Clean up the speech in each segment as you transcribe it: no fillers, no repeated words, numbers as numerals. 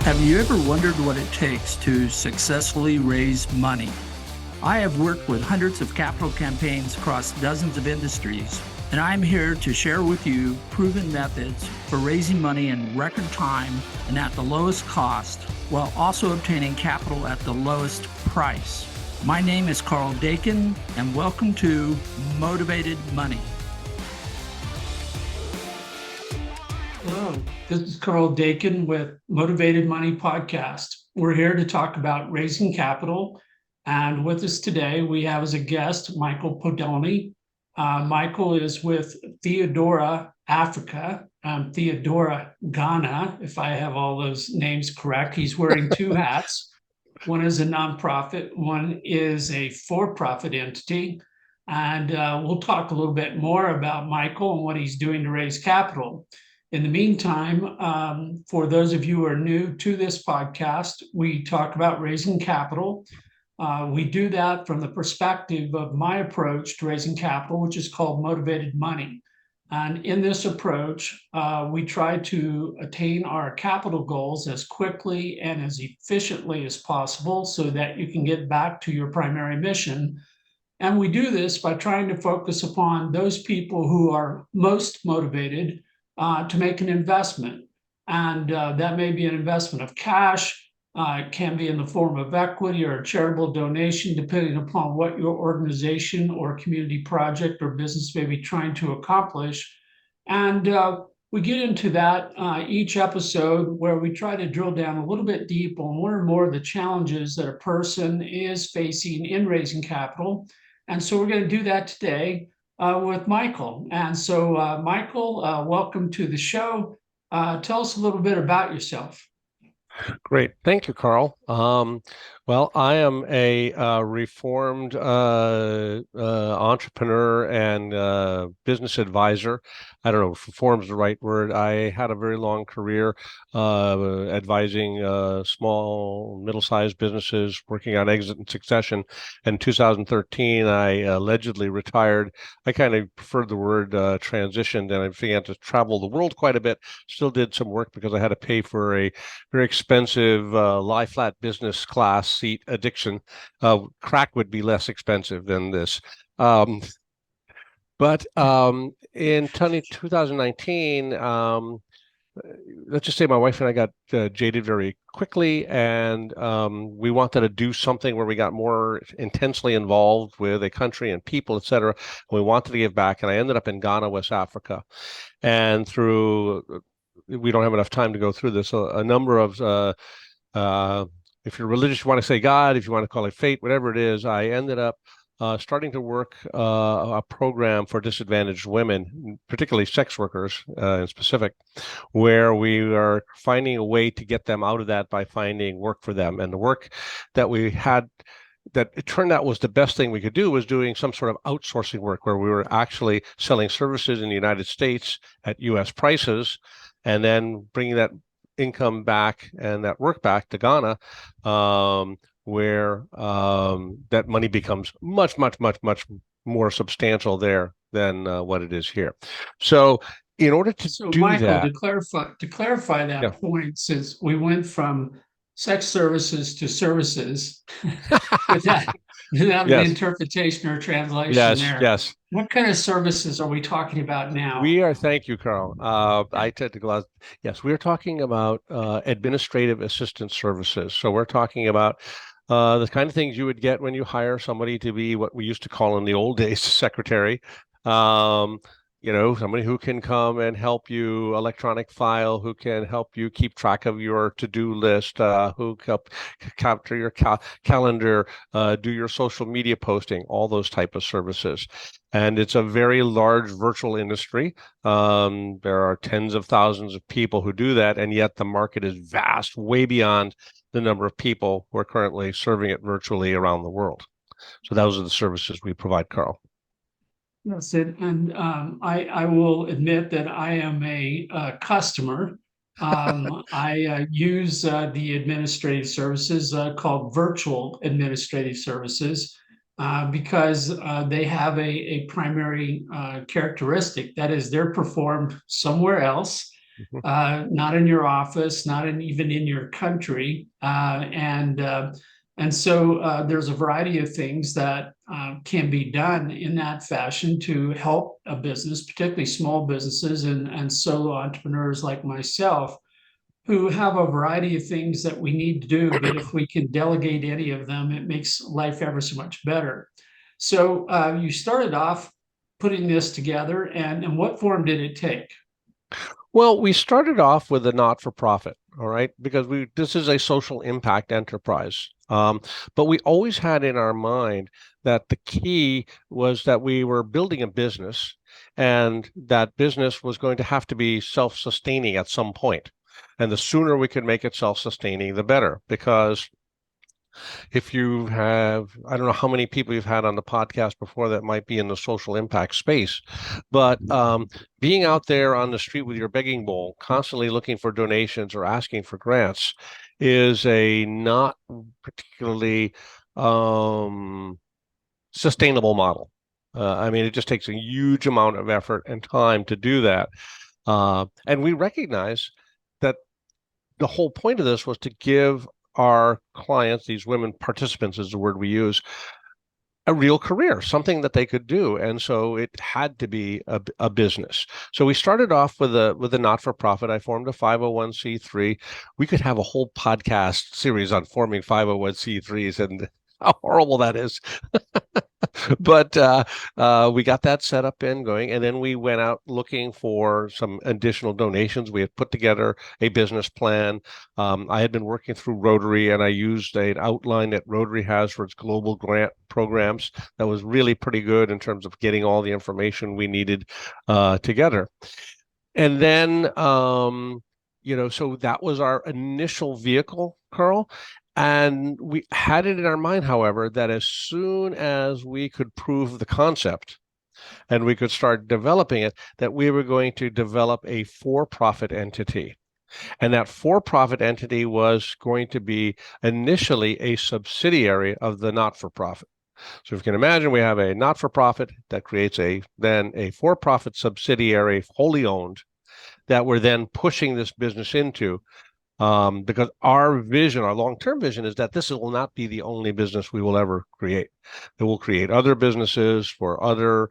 Have you ever wondered what it takes to successfully raise money? I have worked with hundreds of capital campaigns across dozens of industries, and I'm here to share with you proven methods for raising money in record time and at the lowest cost, while also obtaining capital at the lowest price. My name is Carl Dakin, and welcome to Motivated Money. Hello, this is Carl Dakin with Motivated Money Podcast. We're here to talk about raising capital. And with us today, we have as a guest, Michael Podolny. Michael is with Theodora, Africa, Theodora, Ghana, if I have all those names correct. He's wearing two hats. One is a nonprofit, one is a for-profit entity. And we'll talk a little bit more about Michael and what he's doing to raise capital. In the meantime, for those of you who are new to this podcast, we talk about raising capital. We do that from the perspective of my approach to raising capital, which is called Motivated Money. And in this approach, we try to attain our capital goals as quickly and as efficiently as possible so that you can get back to your primary mission. And we do this by trying to focus upon those people who are most motivated to make an investment. And that may be an investment of cash. It can be in the form of equity or a charitable donation, depending upon what your organization or community project or business may be trying to accomplish. And we get into that each episode where we try to drill down a little bit deep on one or more of the challenges that a person is facing in raising capital. And so we're going to do that today with Michael. And so, Michael, welcome to the show. Tell us a little bit about yourself. Great. Thank you, Carl. Well, I am a reformed entrepreneur and business advisor. I don't know if reform is the right word. I had a very long career advising small, middle-sized businesses, working on exit and succession. In 2013, I allegedly retired. I kind of preferred the word transitioned, and I began to travel the world quite a bit. Still did some work because I had to pay for a very expensive lie-flat business class seat addiction. Crack would be less expensive than this. But in 2019, let's just say my wife and I got jaded very quickly, and we wanted to do something where we got more intensely involved with a country and people, et cetera. We wanted to give back, and I ended up in Ghana, West Africa. And through we don't have enough time to go through this. A number of, if you're religious, you want to say God, if you want to call it fate, whatever it is, I ended up starting to work a program for disadvantaged women, particularly sex workers in specific, where we are finding a way to get them out of that by finding work for them. And the work that we had that it turned out was the best thing we could do was doing some sort of outsourcing work where we were actually selling services in the United States at U.S. prices, and then bringing that income back and that work back to Ghana, where that money becomes much, much, much, much more substantial there than what it is here. So in order to do Michael, that, to clarify that point, since we went from sex services to services without an interpretation or translation there. Yes. What kind of services are we talking about now? Thank you, Carl. I tend to go out. Yes, we're talking about administrative assistance services. So we're talking about the kind of things you would get when you hire somebody to be what we used to call in the old days, secretary. Somebody who can come and help you electronic file, who can help you keep track of your to-do list, who help capture your calendar, do your social media posting, all those type of services. And it's a very large virtual industry. There are tens of thousands of people who do that, and yet the market is vast, way beyond the number of people who are currently serving it virtually around the world. So those are the services we provide, Carl. That's it. And I will admit that I am a customer. I use the administrative services called virtual administrative services because they have a primary characteristic. That is, they're performed somewhere else. not in your office, not even in your country. And so there's a variety of things that can be done in that fashion to help a business, particularly small businesses and solo entrepreneurs like myself, who have a variety of things that we need to do. But if we can delegate any of them, it makes life ever so much better. So you started off putting this together, and what form did it take? Well, we started off with a not-for-profit, all right, because this is a social impact enterprise. But we always had in our mind that the key was that we were building a business, and that business was going to have to be self-sustaining at some point. And the sooner we could make it self-sustaining, the better, because if you have, I don't know how many people you've had on the podcast before that might be in the social impact space, but being out there on the street with your begging bowl, constantly looking for donations or asking for grants, is a not particularly sustainable model. I mean, it just takes a huge amount of effort and time to do that. And we recognize that the whole point of this was to give our clients, these women participants is the word we use, a real career, something that they could do. And so it had to be a business. So we started off with a not-for-profit. I formed a 501c3. We could have a whole podcast series on forming 501c3s and how horrible that is. But we got that set up and going, and then we went out looking for some additional donations. We had put together a business plan. I had been working through Rotary, and I used an outline that Rotary has for its global grant programs that was really pretty good in terms of getting all the information we needed together. And then, so that was our initial vehicle, Carl. And we had it in our mind, however, that as soon as we could prove the concept and we could start developing it, that we were going to develop a for-profit entity. And that for-profit entity was going to be initially a subsidiary of the not-for-profit. So if you can imagine, we have a not-for-profit that creates then a for-profit subsidiary, wholly owned, that we're then pushing this business into. Because our vision, our long-term vision, is that this will not be the only business we will ever create. That we'll create other businesses for either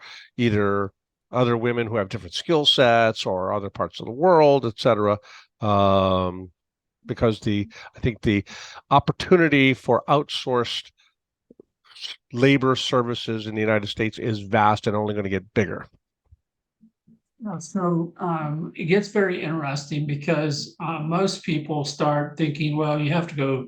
other women who have different skill sets or other parts of the world, et cetera. Because I think the opportunity for outsourced labor services in the United States is vast and only going to get bigger. So it gets very interesting because most people start thinking, well, you have to go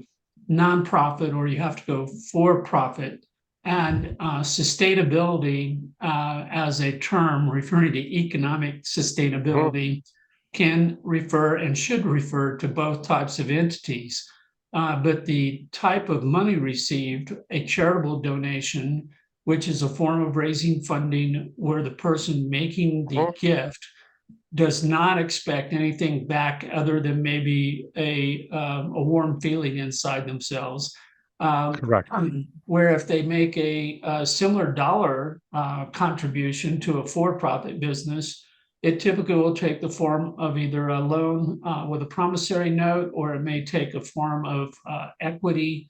nonprofit or you have to go for profit. And sustainability as a term referring to economic sustainability can refer and should refer to both types of entities. But the type of money received, a charitable donation, which is a form of raising funding where the person making the gift does not expect anything back other than maybe a warm feeling inside themselves. Correct. Where if they make a similar dollar contribution to a for-profit business, it typically will take the form of either a loan with a promissory note, or it may take a form of equity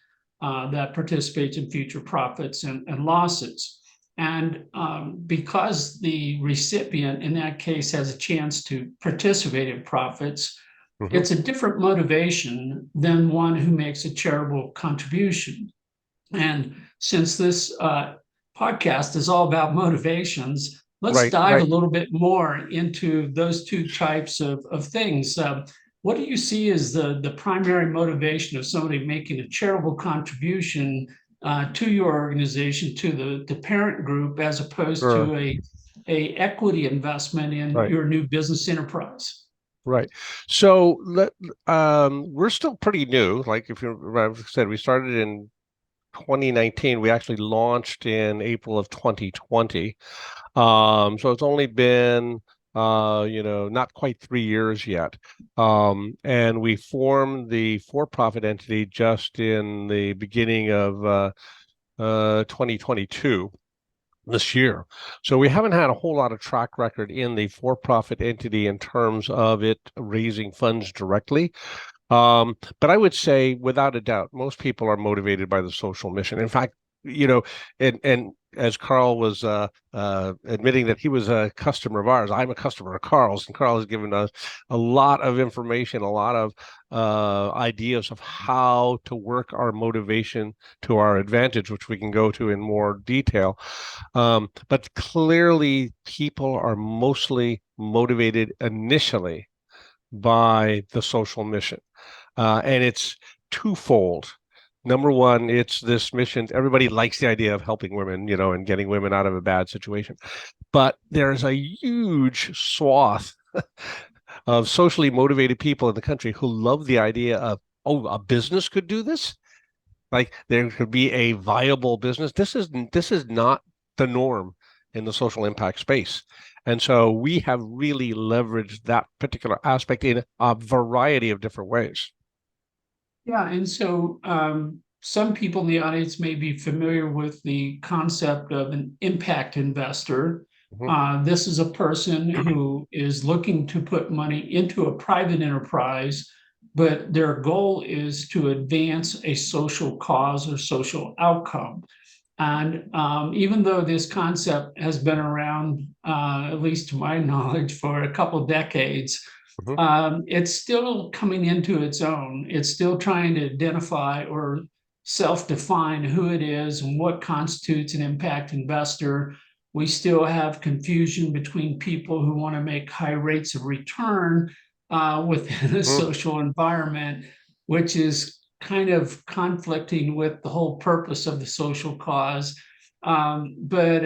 that participates in future profits and losses. And because the recipient in that case has a chance to participate in profits, it's a different motivation than one who makes a charitable contribution. And since this podcast is all about motivations, let's dive a little bit more into those two types of things. What do you see as the primary motivation of somebody making a charitable contribution to your organization, to the parent group, as opposed to a equity investment in your new business enterprise? Right. So we're still pretty new. Like I said, we started in 2019. We actually launched in April of 2020. So it's only been not quite 3 years yet. And we formed the for-profit entity just in the beginning of 2022. this year. So we haven't had a whole lot of track record in the for-profit entity in terms of it raising funds directly. But I would say, without a doubt, most people are motivated by the social mission. In fact, and as Carl was admitting that he was a customer of ours, I'm a customer of Carl's, and Carl has given us a lot of information, a lot of ideas of how to work our motivation to our advantage, which we can go to in more detail. But clearly, people are mostly motivated initially by the social mission. And it's twofold. Number one, it's this mission. Everybody likes the idea of helping women, and getting women out of a bad situation. But there's a huge swath of socially motivated people in the country who love the idea of, oh, a business could do this. Like there could be a viable business. This is not the norm in the social impact space. And so we have really leveraged that particular aspect in a variety of different ways. Yeah, and so some people in the audience may be familiar with the concept of an impact investor. This is a person who is looking to put money into a private enterprise, but their goal is to advance a social cause or social outcome. And even though this concept has been around, at least to my knowledge, for a couple of decades, it's still coming into its own. It's still trying to identify or self-define who it is and what constitutes an impact investor. We still have confusion between people who want to make high rates of return within a social environment, which is kind of conflicting with the whole purpose of the social cause. But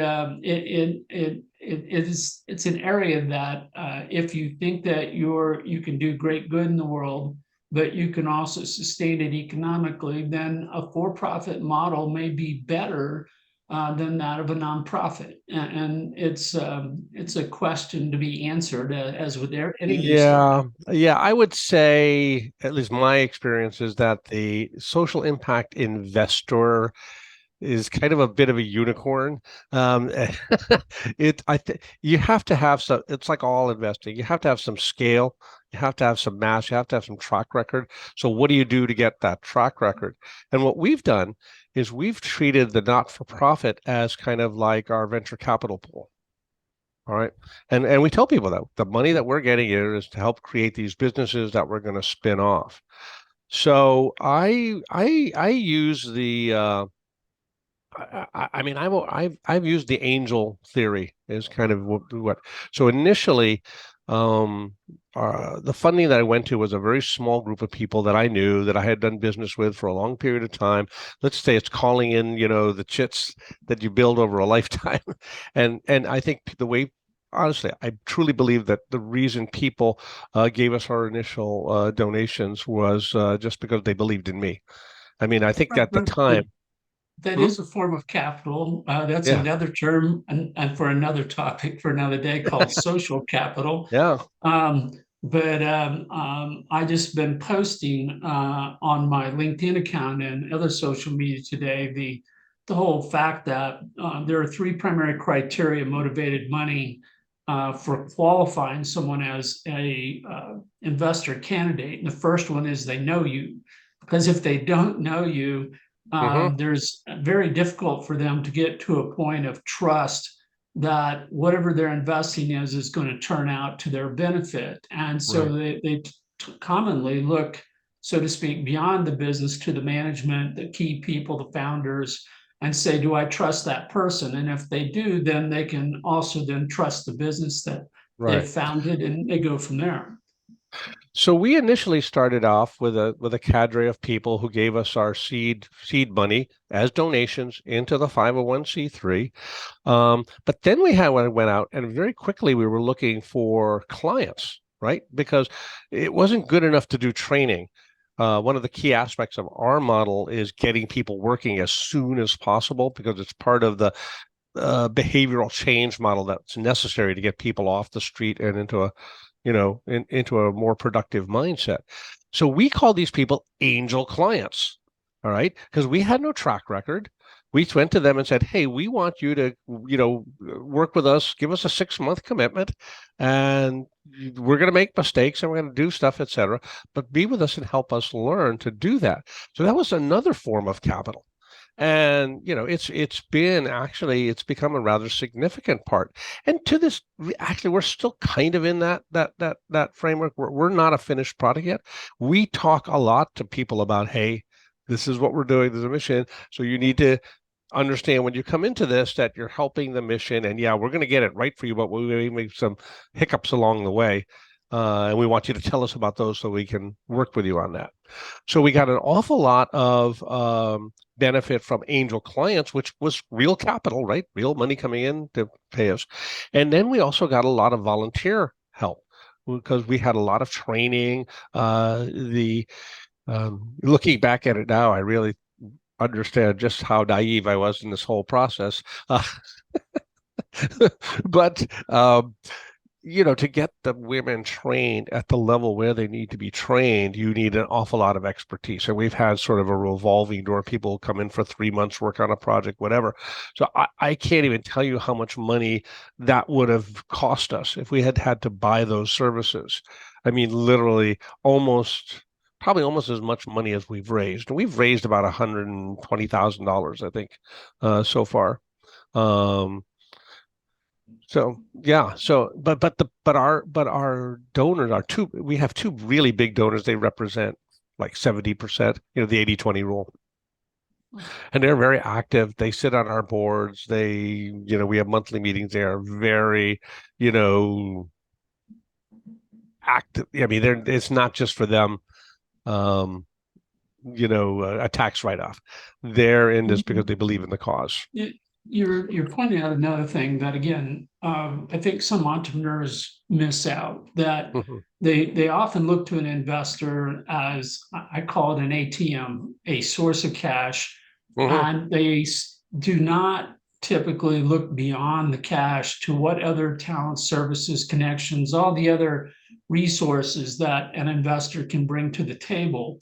it's an area that if you think that you can do great good in the world, but you can also sustain it economically, then a for-profit model may be better than that of a nonprofit. And it's a question to be answered, as with any new startup. Yeah, I would say, at least my experience is that the social impact investor is kind of a bit of a unicorn. You have to have some. It's like all investing. You have to have some scale. You have to have some mass. You have to have some track record. So what do you do to get that track record? And what we've done is we've treated the not-for-profit as kind of like our venture capital pool. All right. And we tell people that the money that we're getting here is to help create these businesses that we're going to spin off. So I use the I've used the angel theory as kind of what. So initially, the funding that I went to was a very small group of people that I knew, that I had done business with for a long period of time. Let's say it's calling in, the chits that you build over a lifetime. And I think honestly, I truly believe that the reason people gave us our initial donations was just because they believed in me. I mean, I think at the time. That is a form of capital. That's another term, and for another topic for another day, called social capital. Yeah. But I just been posting on my LinkedIn account and other social media today the whole fact that there are three primary criteria motivated money for qualifying someone as a investor candidate. And the first one is they know you, because if they don't know you, there's very difficult for them to get to a point of trust that whatever they're investing is going to turn out to their benefit. And so they commonly look, so to speak, beyond the business to the management, the key people, the founders, and say, do I trust that person? And if they do, then they can also then trust the business that they founded, and they go from there. So we initially started off with a cadre of people who gave us our seed money as donations into the 501c3. But then went out, and very quickly we were looking for clients, right? Because it wasn't good enough to do training. One of the key aspects of our model is getting people working as soon as possible, because it's part of the behavioral change model that's necessary to get people off the street and into a into a more productive mindset. So we call these people angel clients, all right? Because we had no track record. we went to them and said, hey, we want you to, work with us, give us a 6-month commitment, and we're going to make mistakes and we're going to do stuff, etc. But be with us and help us learn to do that. So that was another form of capital. And it's become a rather significant part. And to this, actually, we're still kind of in that framework. We're not a finished product yet. We talk a lot to people about, hey, this is what we're doing. There's a mission, so you need to understand when you come into this that you're helping the mission. And yeah, we're going to get it right for you, but we may make some hiccups along the way. And we want you to tell us about those so we can work with you on that. So we got an awful lot of benefit from angel clients, which was real capital, right? Real money coming in to pay us. And then we also got a lot of volunteer help because we had a lot of training. Looking back at it now, I really understand just how naive I was in this whole process. But to get the women trained at the level where they need to be trained, you need an awful lot of expertise. And we've had sort of a revolving door. People come in for 3 months, work on a project, whatever. So I can't even tell you how much money that would have cost us if we had had to buy those services. I mean, literally probably almost as much money as we've raised. And we've raised about $120,000, I think, so far. So yeah, but our donors are we have two really big donors. They represent like 70%, the 80-20 rule. And they're very active. They sit on our boards. We have monthly meetings. They are very, active. I mean, it's not just for them, a tax write-off. They're in this because they believe in the cause. You're pointing out another thing that, again, I think some entrepreneurs miss out, that they often look to an investor as, I call it an ATM, a source of cash, and they do not typically look beyond the cash to what other talents, services, connections, all the other resources that an investor can bring to the table.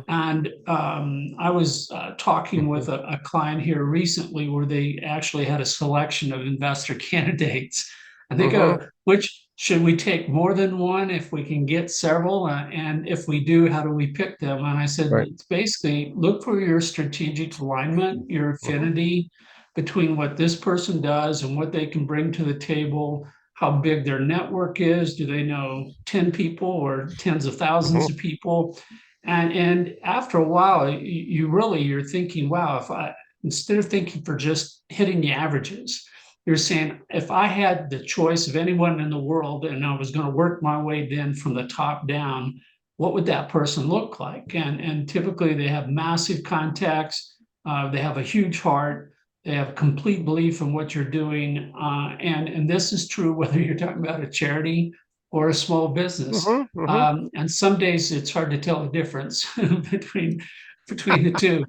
And I was talking with a client here recently where they actually had a selection of investor candidates. And they go, which should we take more than one if we can get several? And if we do, how do we pick them? And I said, it's basically look for your strategic alignment, your affinity between what this person does and what they can bring to the table, how big their network is. Do they know 10 people or tens of thousands of people? And after a while, you're thinking, wow, instead of thinking for just hitting the averages, you're saying, if I had the choice of anyone in the world and I was going to work my way then from the top down, what would that person look like? And typically they have massive contacts. They have a huge heart. They have complete belief in what you're doing. And this is true whether you're talking about a charity or a small business. And some days it's hard to tell the difference between the two.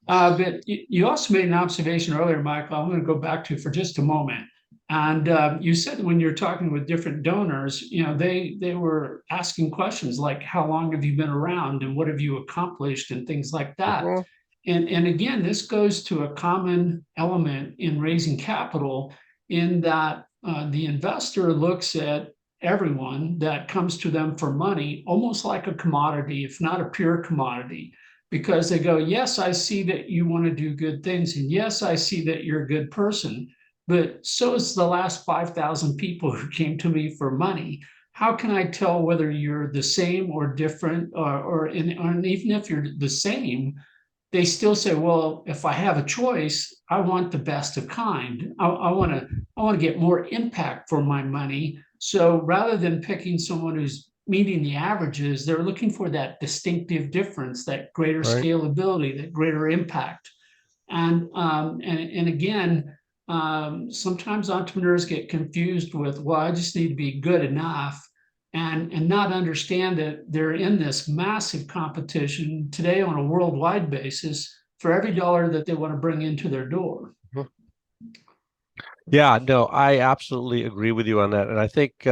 But you also made an observation earlier, Michael, I'm going to go back to for just a moment. And you said when you're talking with different donors, they were asking questions like, how long have you been around and what have you accomplished and things like that. And again, this goes to a common element in raising capital, in that the investor looks at everyone that comes to them for money almost like a commodity, if not a pure commodity, because they go, yes, I see that you want to do good things, and yes, I see that you're a good person, but so is the last 5,000 people who came to me for money. How can I tell whether you're the same or different, or even if you're the same, they still say, well, if I have a choice, I want the best of kind. I want to get more impact for my money. So rather than picking someone who's meeting the averages, they're looking for that distinctive difference, that greater scalability, that greater impact. And again, sometimes entrepreneurs get confused with, well, I just need to be good enough, and not understand that they're in this massive competition today on a worldwide basis for every dollar that they want to bring into their door. Yeah, no, I absolutely agree with you on that. And I think,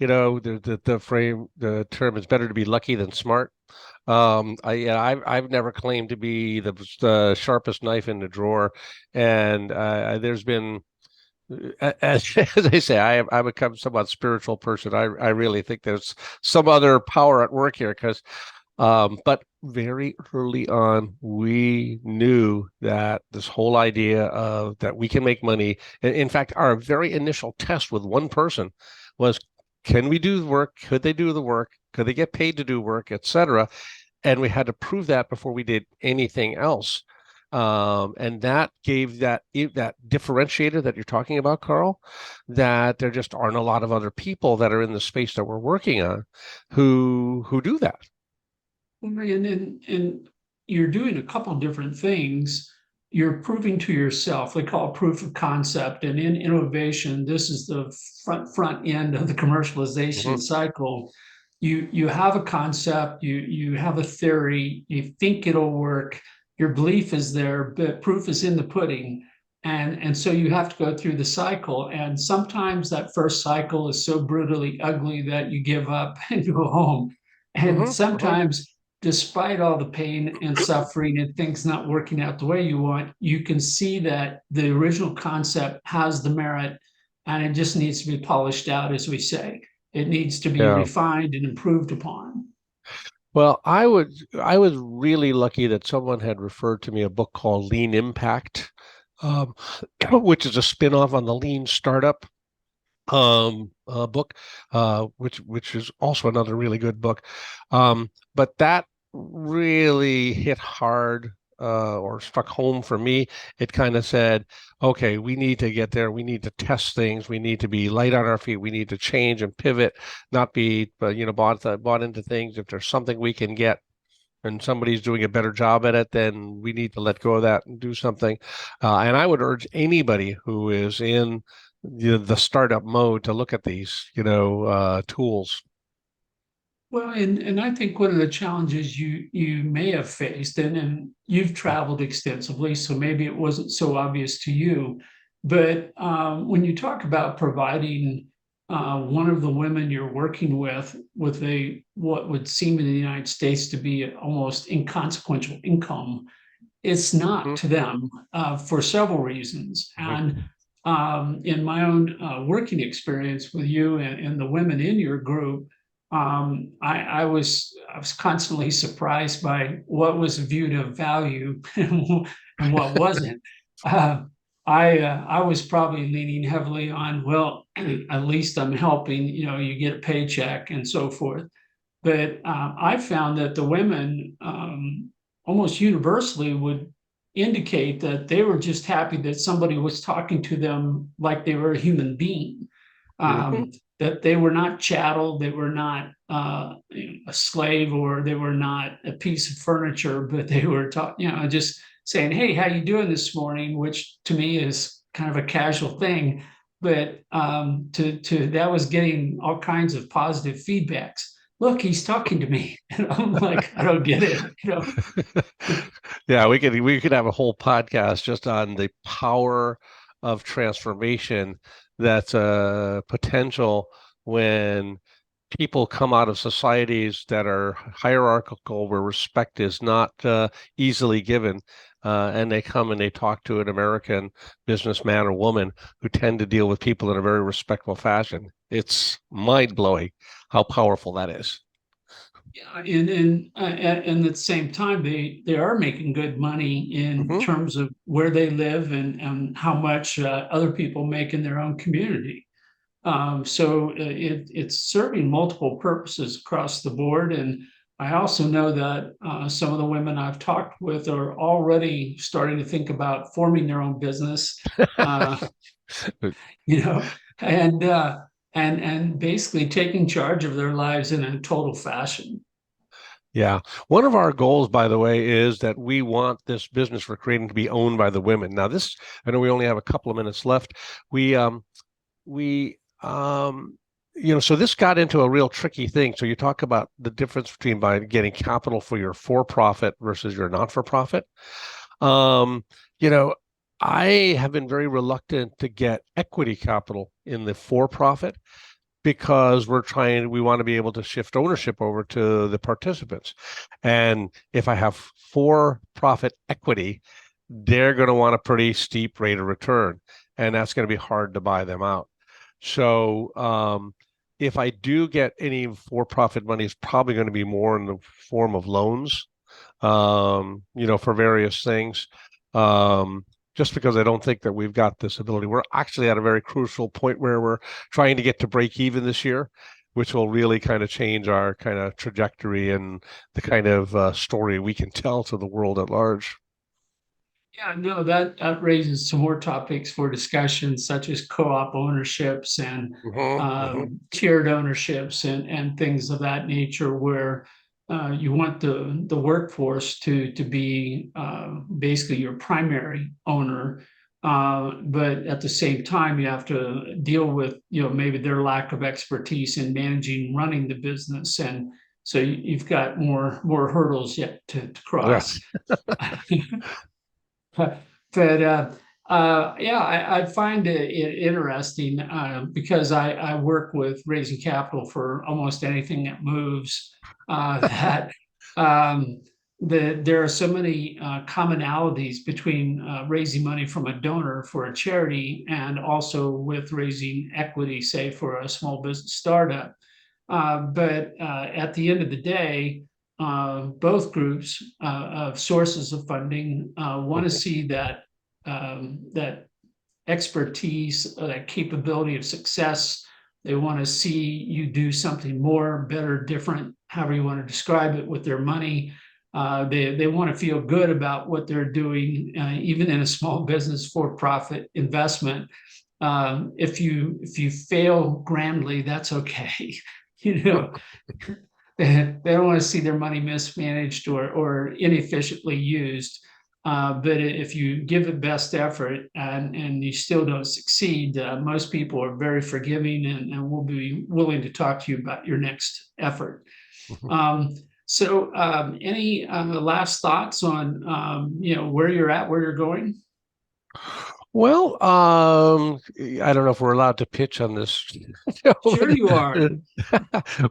the term is better to be lucky than smart. I've never claimed to be the sharpest knife in the drawer, and there's been, as I say, I become somewhat spiritual person. I really think there's some other power at work here, but very early on, we knew that this whole idea of that we can make money. In fact, our very initial test with one person was, can we do the work? Could they do the work? Could they get paid to do work, etc.? And we had to prove that before we did anything else. And that gave that differentiator that you're talking about, Carl, that there just aren't a lot of other people that are in the space that we're working on who do that. And you're doing a couple different things. You're proving to yourself, they call it proof of concept. And in innovation, this is the front end of the commercialization cycle. You have a concept, you have a theory, you think it'll work, your belief is there, but proof is in the pudding. And so you have to go through the cycle. And sometimes that first cycle is so brutally ugly that you give up and go home. And sometimes, despite all the pain and suffering and things not working out the way you want, you can see that the original concept has the merit, and it just needs to be polished out, as we say. It needs to be refined and improved upon. Well, I was really lucky that someone had referred to me a book called Lean Impact, which is a spin-off on the Lean Startup book, which is also another really good book. But that really hit hard or struck home for me. It kind of said, okay, we need to get there. We need to test things. We need to be light on our feet. We need to change and pivot, not be, bought into things. If there's something we can get and somebody's doing a better job at it, then we need to let go of that and do something. And I would urge anybody who is in the startup mode to look at these, tools. Well, and I think one of the challenges you may have faced, and you've traveled extensively, so maybe it wasn't so obvious to you, but when you talk about providing one of the women you're working with what would seem in the United States to be almost inconsequential income, it's not to them for several reasons. And in my own working experience with you and the women in your group, I was constantly surprised by what was viewed of value and what wasn't. I was probably leaning heavily on, well, at least I'm helping. You get a paycheck and so forth. But I found that the women almost universally would indicate that they were just happy that somebody was talking to them like they were a human being. That they were not chattel, they were not a slave, or they were not a piece of furniture, but they were just saying, "Hey, how you doing this morning?" Which to me is kind of a casual thing, but to that was getting all kinds of positive feedbacks. Look, he's talking to me, and I'm like, I don't get it. Yeah, we could have a whole podcast just on the power of transformation that's potential when people come out of societies that are hierarchical, where respect is not easily given, and they come and they talk to an American businessman or woman who tend to deal with people in a very respectful fashion. It's mind-blowing how powerful that is. Yeah, and at the same time, they are making good money in terms of where they live and how much other people make in their own community. So it's serving multiple purposes across the board. And I also know that some of the women I've talked with are already starting to think about forming their own business, you know, and and basically taking charge of their lives in a total fashion. Yeah. One of our goals, by the way, is that we want this business we're creating to be owned by the women. Now, I know we only have a couple of minutes left. We so this got into a real tricky thing. So you talk about the difference between by getting capital for your for-profit versus your not-for-profit. You know, I have been very reluctant to get equity capital in the for-profit because we want to be able to shift ownership over to the participants. And if I have for-profit equity, they're going to want a pretty steep rate of return, and that's going to be hard to buy them out. So if I do get any for-profit money, it's probably going to be more in the form of loans, for various things. Just because I don't think that we've got this ability. We're actually at a very crucial point where we're trying to get to break even this year, which will really kind of change our kind of trajectory and the kind of story we can tell to the world at large. Yeah, no, that raises some more topics for discussion, such as co-op ownerships and tiered ownerships and things of that nature, where you want the workforce to be basically your primary owner, but at the same time you have to deal with maybe their lack of expertise in managing and running the business, and so you've got more hurdles yet to cross. But yeah, I find it interesting because I work with raising capital for almost anything that moves. That there are so many commonalities between raising money from a donor for a charity and also with raising equity, say for a small business startup. But at the end of the day, both groups of sources of funding want to see that expertise, that capability of success. They want to see you do something more, better, different, however you want to describe it, with their money. They want to feel good about what they're doing, even in a small business for-profit investment. If you fail grandly, that's okay. They don't want to see their money mismanaged or inefficiently used. But if you give the best effort and you still don't succeed, most people are very forgiving and will be willing to talk to you about your next effort. So any last thoughts on where you're at, where you're going? Well, I don't know if we're allowed to pitch on this. Sure you are.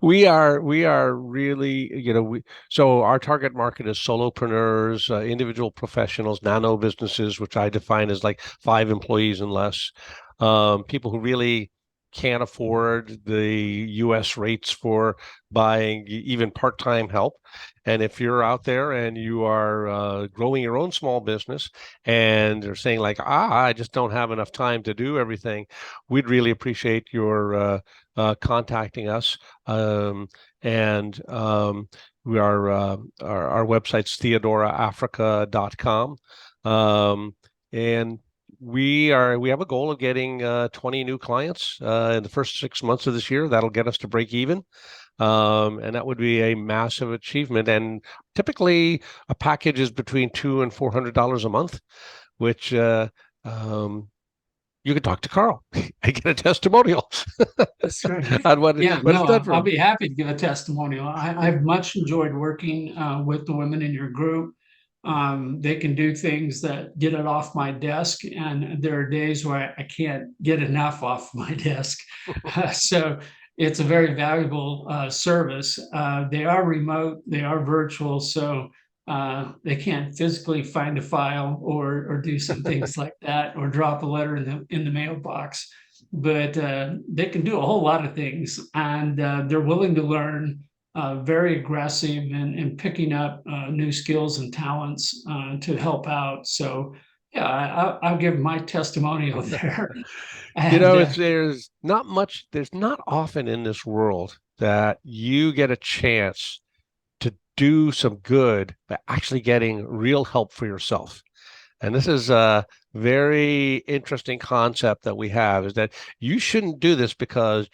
We are really, so our target market is solopreneurs, individual professionals, nano businesses, which I define as like 5 employees and less, people who really can't afford the US rates for buying even part-time help. And if you're out there and you are growing your own small business and they're saying like, I just don't have enough time to do everything, we'd really appreciate your contacting us. And we are our website's theodoraafrica.com. And we have a goal of getting 20 new clients in the first 6 months of this year. That'll get us to break even. And that would be a massive achievement. And typically a package is between $200 and $400 a month, which you could talk to Carl and get a testimonial. That's right. On I'll be happy to give a testimonial. I've much enjoyed working with the women in your group. They can do things that get it off my desk, and there are days where I can't get enough off my desk. So it's a very valuable service. They are remote, they are virtual, so they can't physically find a file or do some things like that, or drop a letter in the mailbox. But they can do a whole lot of things, and they're willing to learn. Very aggressive in picking up new skills and talents to help out. So yeah, I'll give my testimonial there. And, there's not often in this world that you get a chance to do some good by actually getting real help for yourself. And this is a very interesting concept that we have, is that you shouldn't do this because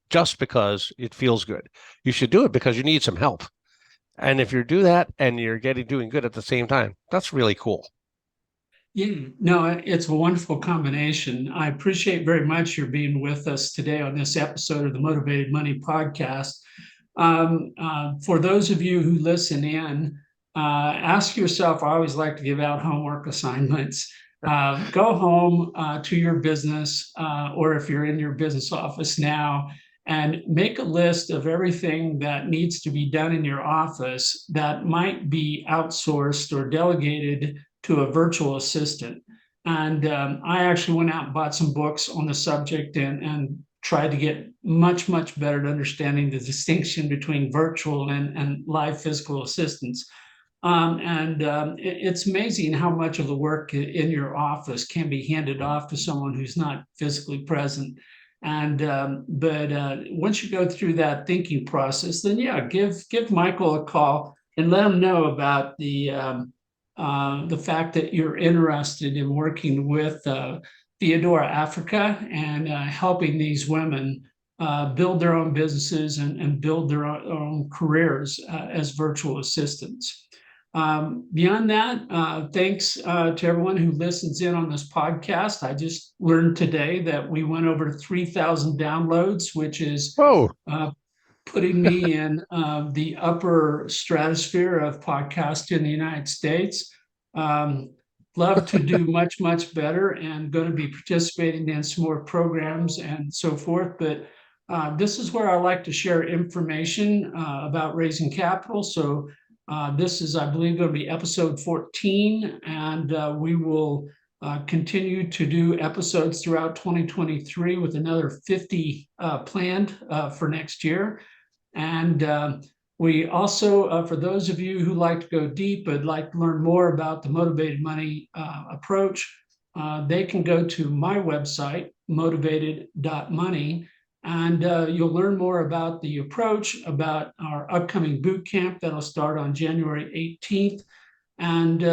just because it feels good. You should do it because you need some help. And if you do that and you're doing good at the same time, that's really cool. yeah, no, it's a wonderful combination. I appreciate very much your being with us today on this episode of the Motivated Money podcast. For those of you who listen in, ask yourself, I always like to give out homework assignments. Go home to your business, or if you're in your business office now, and make a list of everything that needs to be done in your office that might be outsourced or delegated to a virtual assistant. And I actually went out and bought some books on the subject and tried to get much better at understanding the distinction between virtual and live physical assistants. It's amazing how much of the work in your office can be handed off to someone who's not physically present. But once you go through that thinking process, then yeah, give Michael a call and let him know about the fact that you're interested in working with Theodora Africa and helping these women build their own businesses and build their own careers as virtual assistants. Beyond that, thanks to everyone who listens in on this podcast. I just learned today that we went over 3,000 downloads, which is putting me in the upper stratosphere of podcasting in the United States. Love to do much better, and going to be participating in some more programs and so forth. But this is where I like to share information about raising capital. So this is, I believe, going to be episode 14, and we will continue to do episodes throughout 2023 with another 50 planned for next year. And we also, for those of you who like to go deep but like to learn more about the motivated money approach, they can go to my website, motivated.money, and you'll learn more about the approach, about our upcoming boot camp that'll start on January 18th, and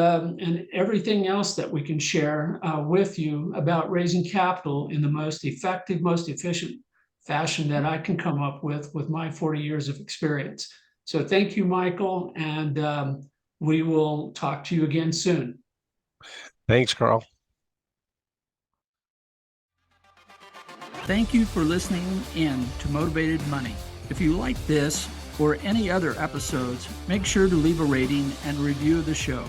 everything else that we can share with you about raising capital in the most effective, most efficient fashion that I can come up with my 40 years of experience. So thank you, Michael, and we will talk to you again soon. Thanks, Carl. Thank you for listening in to Motivated Money. If you like this or any other episodes, make sure to leave a rating and review of the show.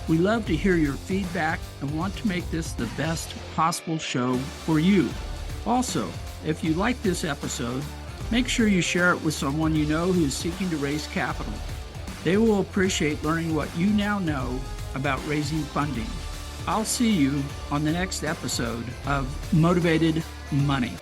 We love to hear your feedback and want to make this the best possible show for you. Also, if you like this episode, make sure you share it with someone you know who is seeking to raise capital. They will appreciate learning what you now know about raising funding. I'll see you on the next episode of Motivated Money.